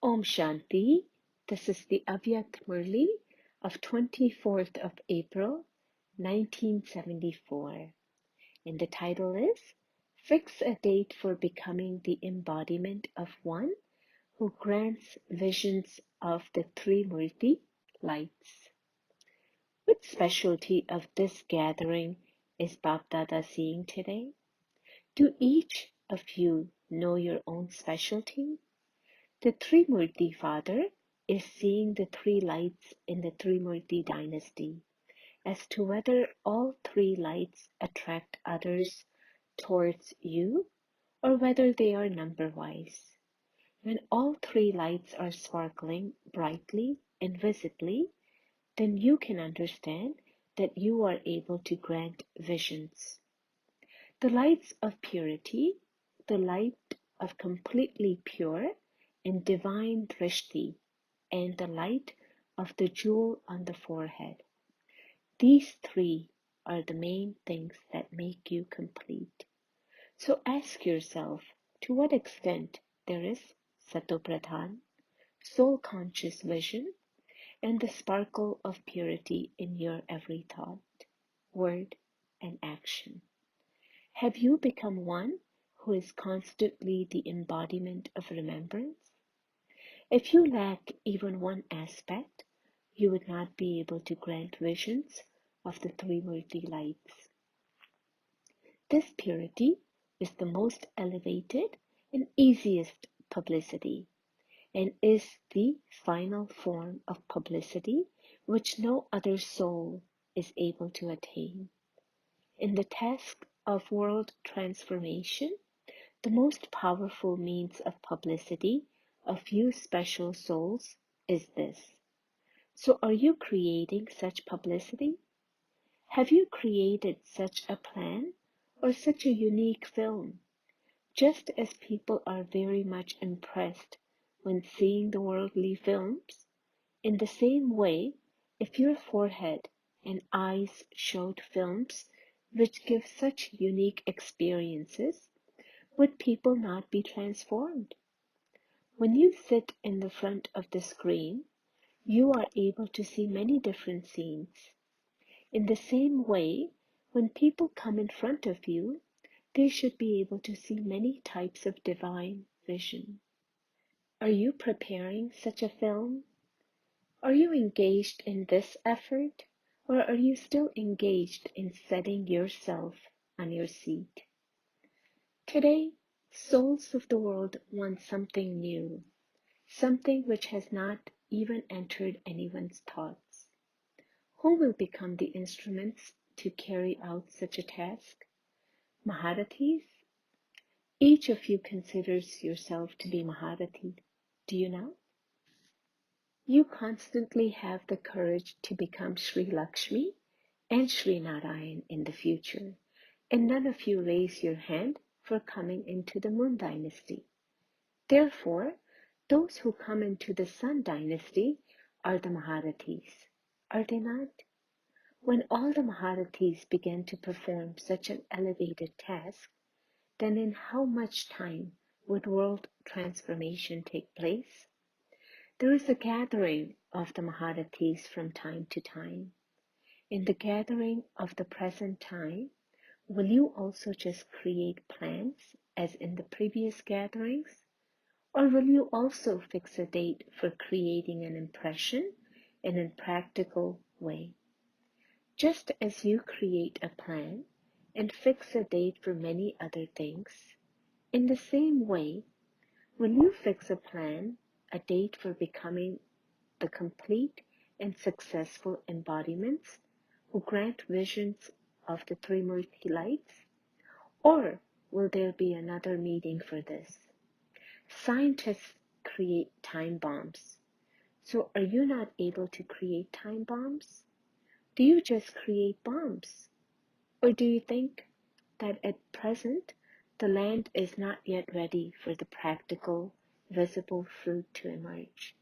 Om Shanti. This is the Avyakt Murli of 24th of April, 1974. And the title is Fix a Date for Becoming the Embodiment of One Who Grants Visions of the Trimurti Lights. Which specialty of this gathering is Bapdada seeing today? Do each of you know your own specialty? The Trimurti Father is seeing the three lights in the Trimurti dynasty as to whether all three lights attract others towards you or whether they are number-wise. When all three lights are sparkling brightly and visibly, then you can understand that you are able to grant visions. The lights of purity, the light of completely pure and divine drishti, and the light of the jewel on the forehead. These three are the main things that make you complete. So ask yourself to what extent there is satopradhan, soul-conscious vision, and the sparkle of purity in your every thought, word, and action. Have you become one who is constantly the embodiment of remembrance? If you lack even one aspect, you would not be able to grant visions of the Trimurti lights. This purity is the most elevated and easiest publicity, and is the final form of publicity which no other soul is able to attain. In the task of world transformation, the most powerful means of publicity of few special souls is this. So are you creating such publicity? Have you created such a plan or such a unique film? Just as people are very much impressed when seeing the worldly films, in the same way, if your forehead and eyes showed films which give such unique experiences, would people not be transformed? When you sit in the front of the screen, you are able to see many different scenes. In the same way, when people come in front of you, they should be able to see many types of divine vision. Are you preparing such a film? Are you engaged in this effort, or are you still engaged in setting yourself on your seat? Today, souls of the world want something new, something which has not even entered anyone's thoughts. Who will become the instruments to carry out such a task? Maharathis? Each of you considers yourself to be Maharathi. Do you know? You constantly have the courage to become Shri Lakshmi and Shri Narayan in the future, and none of you raise your hand for coming into the Moon dynasty. Therefore, those who come into the Sun dynasty are the Maharathis, are they not? When all the Maharathis began to perform such an elevated task, then in how much time would world transformation take place? There is a gathering of the Maharathis from time to time. In the gathering of the present time, will you also just create plans as in the previous gatherings? Or will you also fix a date for creating an impression in a practical way? Just as you create a plan and fix a date for many other things, in the same way, will you fix a plan, a date for becoming the complete and successful embodiments who grant visions of the Trimurti lights? Or will there be another meeting for this? Scientists create time bombs. So are you not able to create time bombs? Do you just create bombs? Or do you think that at present the land is not yet ready for the practical, visible fruit to emerge?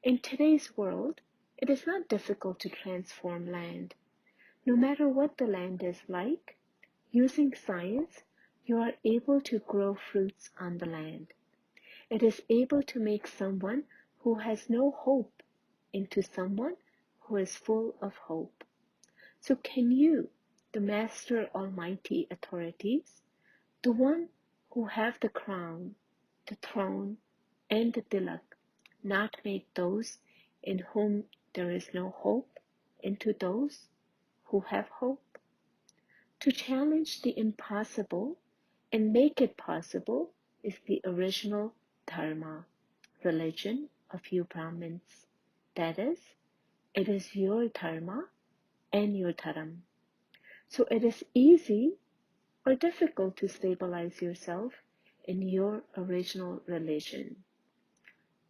In today's world, it is not difficult to transform land. No matter what the land is like, using science, you are able to grow fruits on the land. It is able to make someone who has no hope into someone who is full of hope. So can you, the Master Almighty authorities, the one who have the crown, the throne, and the tilak, not make those in whom there is no hope into those who have hope? To challenge the impossible and make it possible is the original dharma, religion of you Brahmins. That is, it is your dharma and your dharam. So it is easy or difficult to stabilize yourself in your original religion.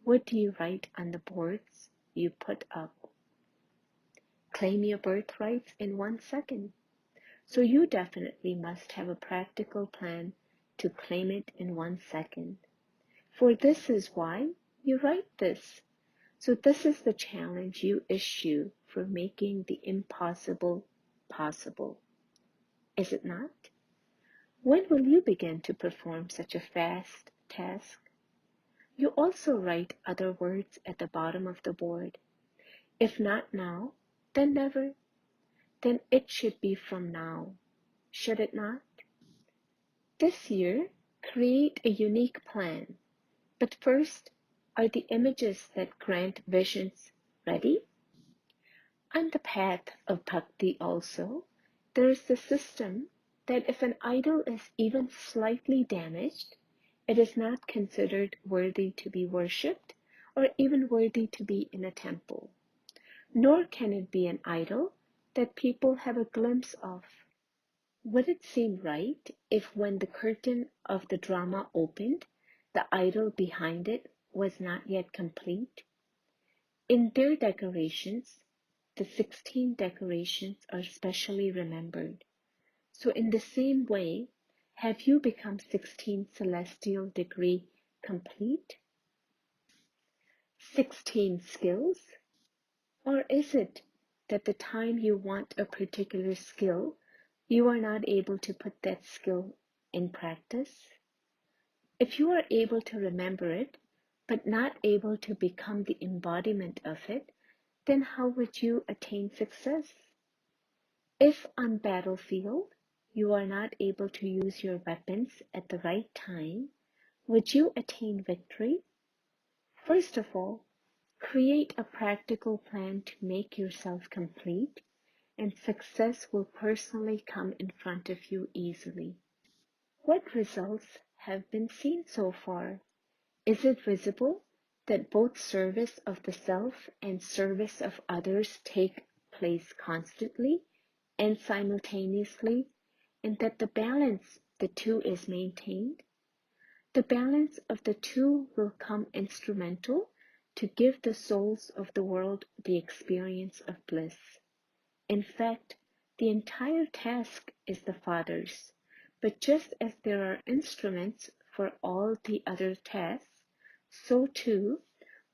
What do you write on the boards you put up? Claim your birthrights in 1 second. So you definitely must have a practical plan to claim it in 1 second. For this is why you write this. So this is the challenge you issue for making the impossible possible. Is it not? When will you begin to perform such a fast task? You also write other words at the bottom of the board. If not now, then never. Then it should be from now. Should it not? This year, create a unique plan. But first, are the images that grant visions ready? On the path of bhakti also, there is the system that if an idol is even slightly damaged, it is not considered worthy to be worshipped or even worthy to be in a temple. Nor can it be an idol that people have a glimpse of. Would it seem right if when the curtain of the drama opened, the idol behind it was not yet complete? In their decorations, the 16 decorations are specially remembered. So in the same way, have you become 16 celestial degree complete? 16 skills? Or is it that the time you want a particular skill, you are not able to put that skill in practice? If you are able to remember it, but not able to become the embodiment of it, then how would you attain success? If on battlefield you are not able to use your weapons at the right time, would you attain victory? First of all, create a practical plan to make yourself complete, and success will personally come in front of you easily. What results have been seen so far? Is it visible that both service of the self and service of others take place constantly and simultaneously, and that the balance the two is maintained? The balance of the two will come instrumental to give the souls of the world the experience of bliss. In fact, the entire task is the Father's, but just as there are instruments for all the other tasks, so too,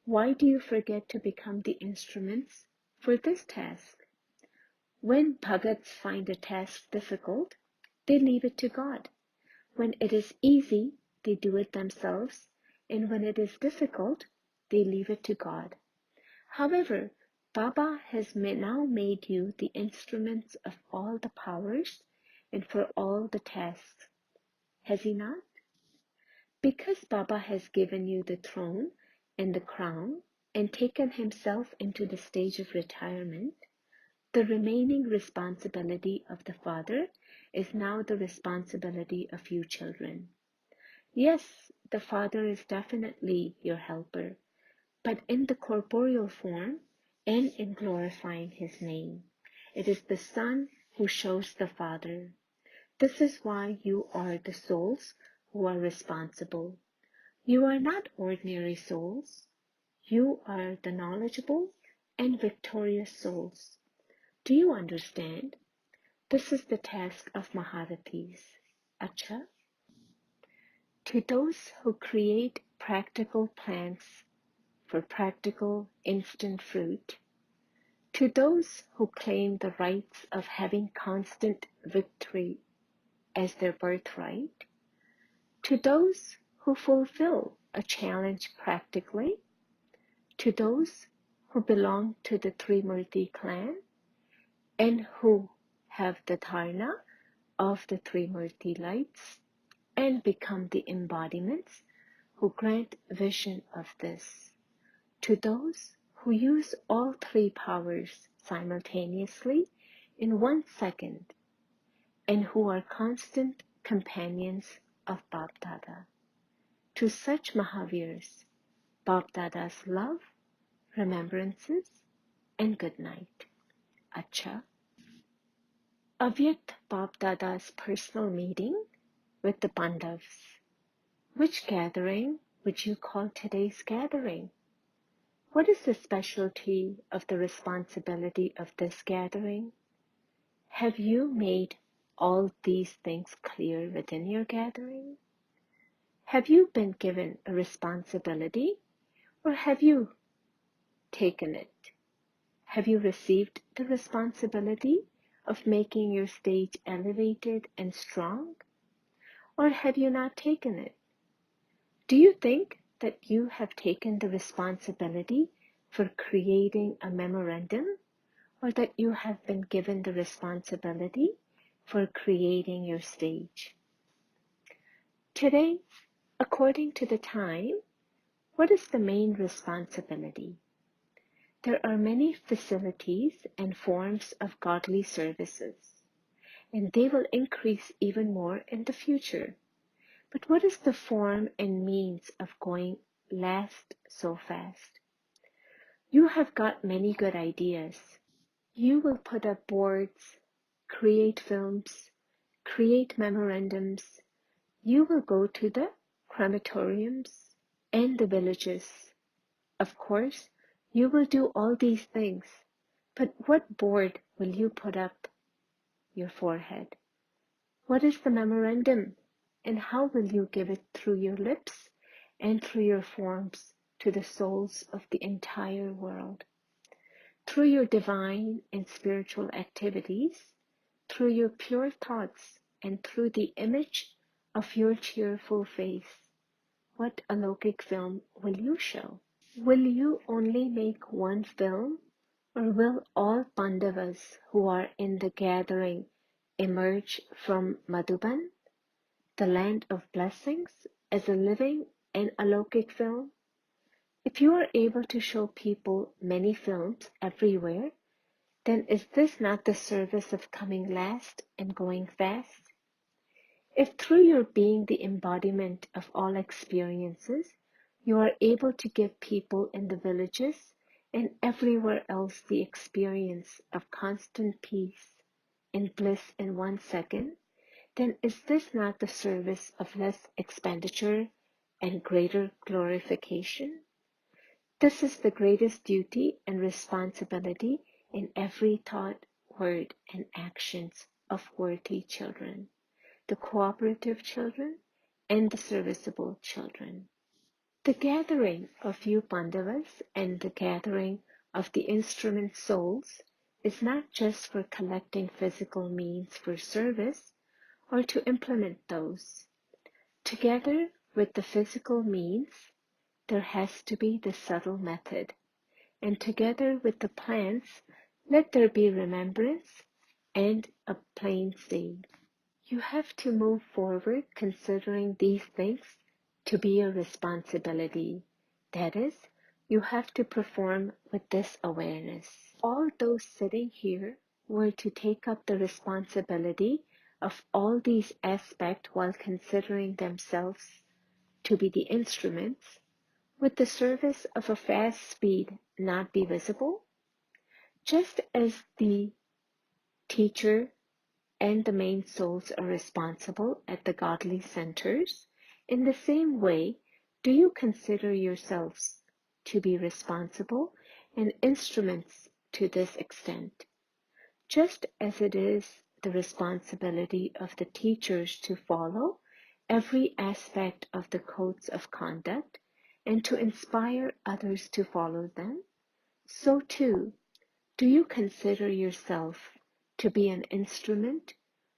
why do you forget to become the instruments for this task? When bhagats find a task difficult, they leave it to God. When it is easy, they do it themselves, and when it is difficult, they leave it to God. However, Baba has now made you the instruments of all the powers and for all the tasks. Has he not? Because Baba has given you the throne and the crown and taken himself into the stage of retirement, the remaining responsibility of the Father is now the responsibility of you children. Yes, the Father is definitely your helper, but in the corporeal form and in glorifying his name. It is the Son who shows the Father. This is why you are the souls who are responsible. You are not ordinary souls. You are the knowledgeable and victorious souls. Do you understand? This is the task of maharathis. Acha? To those who create practical plans for practical instant fruit, to those who claim the rights of having constant victory as their birthright, to those who fulfill a challenge practically to those who belong to the Trimurti clan and who have the dharana of the Trimurti lights and become the embodiments who grant vision of this. To those who use all three powers simultaneously in 1 second and who are constant companions of Bap Dada. To such Mahavirs, Bap Dada's love, remembrances, and good night. Acha. Avyakt Bap Dada's personal meeting with the Pandavs. Which gathering would you call today's gathering? What is the specialty of the responsibility of this gathering? Have you made all these things clear within your gathering? Have you been given a responsibility, or have you taken it? Have you received the responsibility of making your stage elevated and strong, or have you not taken it? Do you think that you have taken the responsibility for creating a memorandum, or that you have been given the responsibility for creating your stage? Today, according to the time, what is the main responsibility? There are many facilities and forms of godly services, and they will increase even more in the future. But what is the form and means of going last so fast? You have got many good ideas. You will put up boards, create films, create memorandums. You will go to the crematoriums and the villages. Of course, you will do all these things, but what board will you put up your forehead? What is the memorandum, and how will you give it through your lips and through your forms to the souls of the entire world? Through your divine and spiritual activities, through your pure thoughts, and through the image of your cheerful face, what alokik film will you show? Will you only make one film, or will all Pandavas who are in the gathering emerge from Madhuban, the land of blessings, as a living and alokik film? If you are able to show people many films everywhere, then is this not the service of coming last and going fast? If through your being the embodiment of all experiences, you are able to give people in the villages and everywhere else the experience of constant peace and bliss in 1 second, then is this not the service of less expenditure and greater glorification? This is the greatest duty and responsibility in every thought, word, and actions of worthy children, the cooperative children, and the serviceable children. The gathering of you Pandavas and the gathering of the instrument souls is not just for collecting physical means for service or to implement those. Together with the physical means, there has to be the subtle method, and together with the plans, let there be remembrance and a plain stage. You have to move forward considering these things to be a responsibility. That is, you have to perform with this awareness. All those sitting here were to take up the responsibility of all these aspects while considering themselves to be the instruments. Would the service of a fast speed not be visible? Just as the teacher and the main souls are responsible at the godly centers, in the same way, do you consider yourselves to be responsible and instruments to this extent? Just as it is the responsibility of the teachers to follow every aspect of the codes of conduct and to inspire others to follow them, so too, do you consider yourself to be an instrument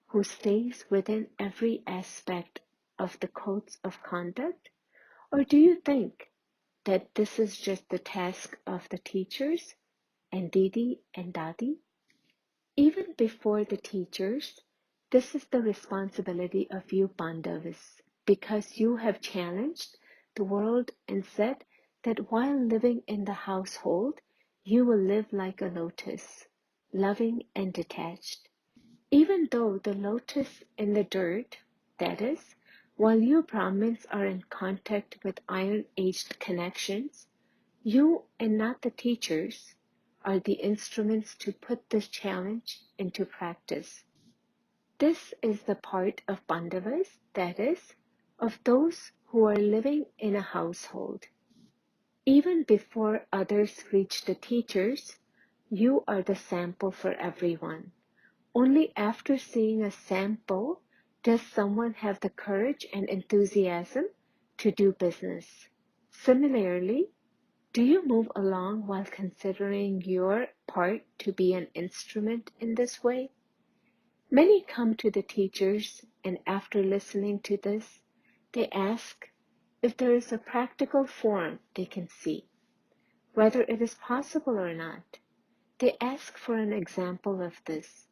who stays within every aspect of the codes of conduct, Or do you think that this is just the task of the teachers and Didi and Dadi? Even before the teachers, this is the responsibility of you Pandavas, because you have challenged the world and said that while living in the household, you will live like a lotus, loving and detached. Even though the lotus in the dirt, that is, while you Brahmins are in contact with iron-aged connections, you and not the teachers are the instruments to put this challenge into practice. This is the part of Pandavas, that is, of those who are living in a household. Even before others reach the teachers, you are the sample for everyone. Only after seeing a sample does someone have the courage and enthusiasm to do business. Similarly, do you move along while considering your part to be an instrument in this way? Many come to the teachers, and after listening to this, they ask if there is a practical form they can see, whether it is possible or not. They ask for an example of this.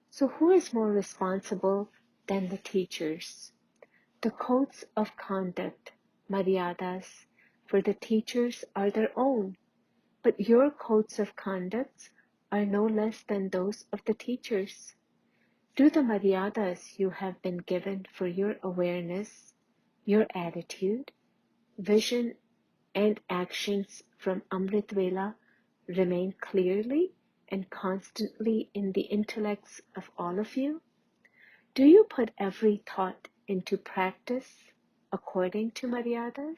So who is more responsible than the teachers? The codes of conduct, maryadas, for the teachers are their own, but your codes of conduct are no less than those of the teachers. Do the maryadas you have been given for your awareness, your attitude, vision, and actions from Amrit Vela remain clearly and constantly in the intellects of all of you? Do you put every thought into practice according to maryadas?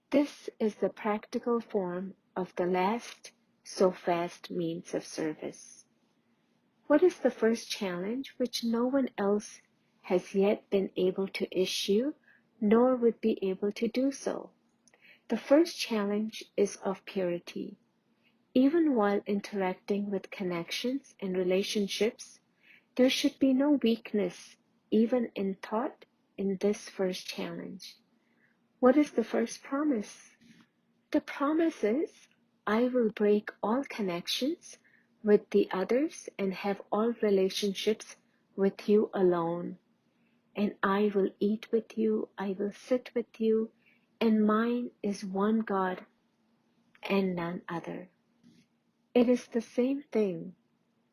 This is the practical form of the last so fast means of service. What is the first challenge which no one else has yet been able to issue, nor would be able to do so? The first challenge is of purity. Even while interacting with connections and relationships, there should be no weakness, even in thought, in this first challenge. What is the first promise? The promise is, I will break all connections with the others and have all relationships with you alone. And I will eat with you, I will sit with you, and mine is one God and none other. It is the same thing.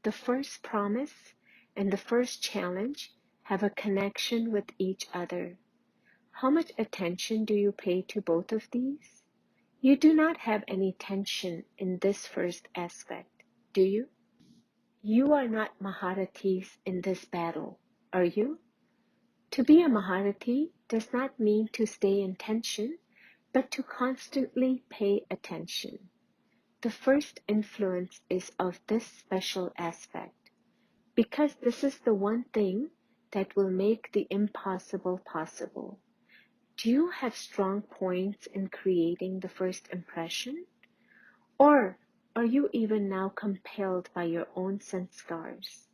The first promise and the first challenge have a connection with each other. How much attention do you pay to both of these? You do not have any tension in this first aspect, do you? You are not maharathis in this battle, are you? To be a maharathi does not mean to stay in tension, but to constantly pay attention. The first influence is of this special aspect, because this is the one thing that will make the impossible possible. Do you have strong points in creating the first impression? Or are you even now compelled by your own sanskars?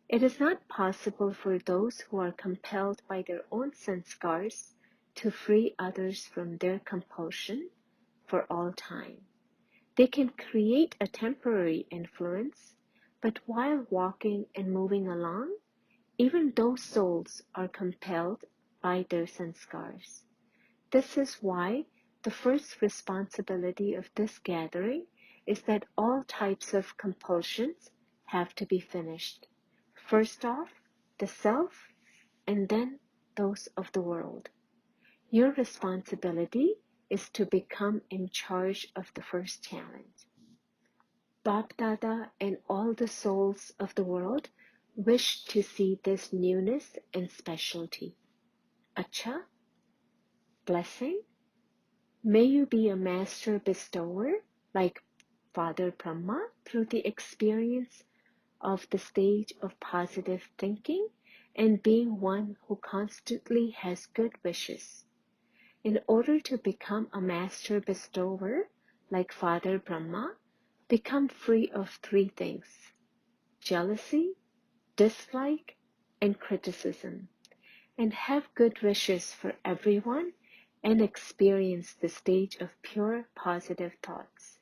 It is not possible for those who are compelled by their own sanskars to free others from their compulsion for all time. They can create a temporary influence, but while walking and moving along, even those souls are compelled by their sanskars. This is why the first responsibility of this gathering is that all types of compulsions have to be finished. First off, the self, and then those of the world. Your responsibility is to become in charge of the first challenge. Bap Dada and all the souls of the world wish to see this newness and specialty. Acha, blessing. May you be a master bestower like Father Brahma through the experience of the stage of positive thinking and being one who constantly has good wishes. In order to become a master bestower like Father Brahma, become free of three things: jealousy, dislike, and criticism, and have good wishes for everyone and experience the stage of pure positive thoughts.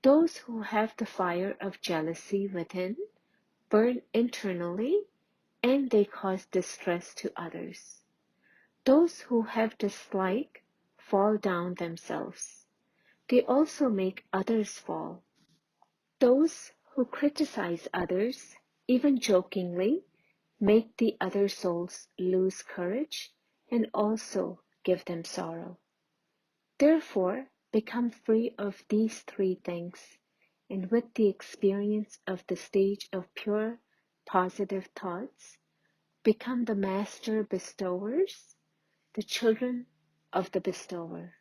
Those who have the fire of jealousy within burn internally and they cause distress to others. Those who have dislike fall down themselves. They also make others fall. Those who criticize others, even jokingly, make the other souls lose courage and also give them sorrow. Therefore, become free of these three things, and with the experience of the stage of pure positive thoughts, become the master bestowers, the children of the bestower.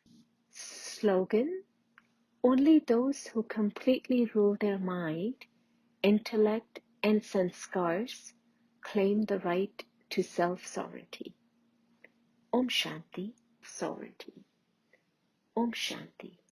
Slogan: only those who completely rule their mind, intellect, and sanskars claim the right to self-sovereignty. Om Shanti, sovereignty. Om Shanti.